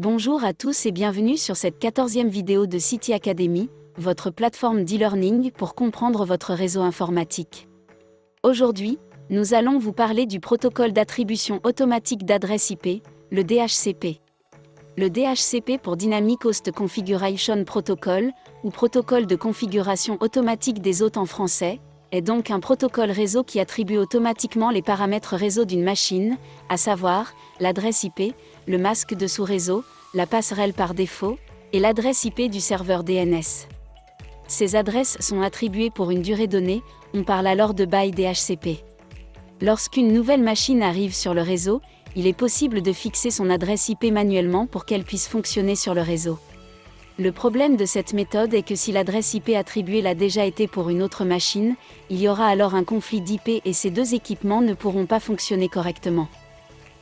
Bonjour à tous et bienvenue sur cette 14e vidéo de City Academy, votre plateforme d'e-learning pour comprendre votre réseau informatique. Aujourd'hui, nous allons vous parler du protocole d'attribution automatique d'adresse IP, le DHCP. Le DHCP pour Dynamic Host Configuration Protocol, ou protocole de configuration automatique des hôtes en français, est donc un protocole réseau qui attribue automatiquement les paramètres réseau d'une machine, à savoir l'adresse IP, le masque de sous-réseau, la passerelle par défaut, et l'adresse IP du serveur DNS. Ces adresses sont attribuées pour une durée donnée, on parle alors de bail DHCP. Lorsqu'une nouvelle machine arrive sur le réseau, il est possible de fixer son adresse IP manuellement pour qu'elle puisse fonctionner sur le réseau. Le problème de cette méthode est que si l'adresse IP attribuée l'a déjà été pour une autre machine, il y aura alors un conflit d'IP et ces deux équipements ne pourront pas fonctionner correctement.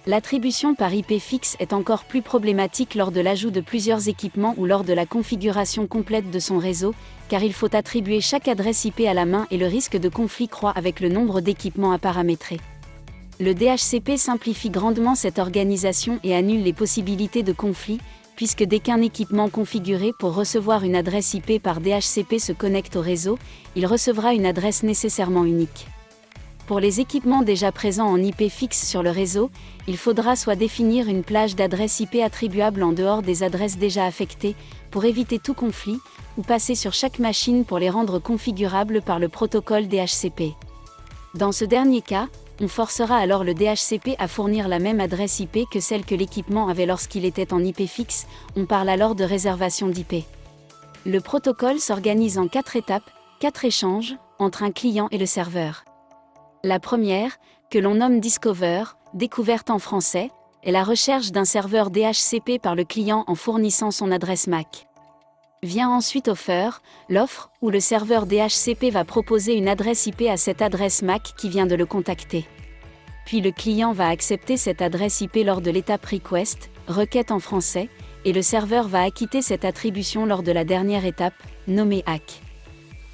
L'attribution par IP fixe est encore plus problématique lors de l'ajout de plusieurs équipements ou lors de la configuration complète de son réseau, car il faut attribuer chaque adresse IP à la main et le risque de conflit croît avec le nombre d'équipements à paramétrer. Le DHCP simplifie grandement cette organisation et annule les possibilités de conflit, puisque dès qu'un équipement configuré pour recevoir une adresse IP par DHCP se connecte au réseau, il recevra une adresse nécessairement unique. Pour les équipements déjà présents en IP fixe sur le réseau, il faudra soit définir une plage d'adresses IP attribuables en dehors des adresses déjà affectées, pour éviter tout conflit, ou passer sur chaque machine pour les rendre configurables par le protocole DHCP. Dans ce dernier cas, on forcera alors le DHCP à fournir la même adresse IP que celle que l'équipement avait lorsqu'il était en IP fixe, on parle alors de réservation d'IP. Le protocole s'organise en 4 étapes, 4 échanges, entre un client et le serveur. La première, que l'on nomme Discover, découverte en français, est la recherche d'un serveur DHCP par le client en fournissant son adresse MAC. Vient ensuite Offer, l'offre, où le serveur DHCP va proposer une adresse IP à cette adresse MAC qui vient de le contacter. Puis le client va accepter cette adresse IP lors de l'étape Request, requête en français, et le serveur va acquitter cette attribution lors de la dernière étape, nommée ACK.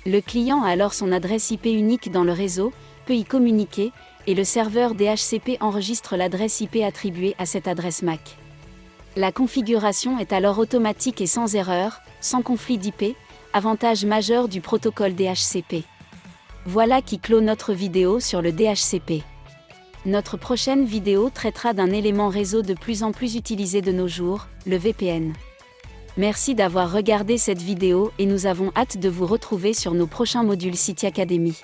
Le client a alors son adresse IP unique dans le réseau, peut y communiquer, et le serveur DHCP enregistre l'adresse IP attribuée à cette adresse MAC. La configuration est alors automatique et sans erreur, sans conflit d'IP, avantage majeur du protocole DHCP. Voilà qui clôt notre vidéo sur le DHCP. Notre prochaine vidéo traitera d'un élément réseau de plus en plus utilisé de nos jours, le VPN. Merci d'avoir regardé cette vidéo et nous avons hâte de vous retrouver sur nos prochains modules City Academy.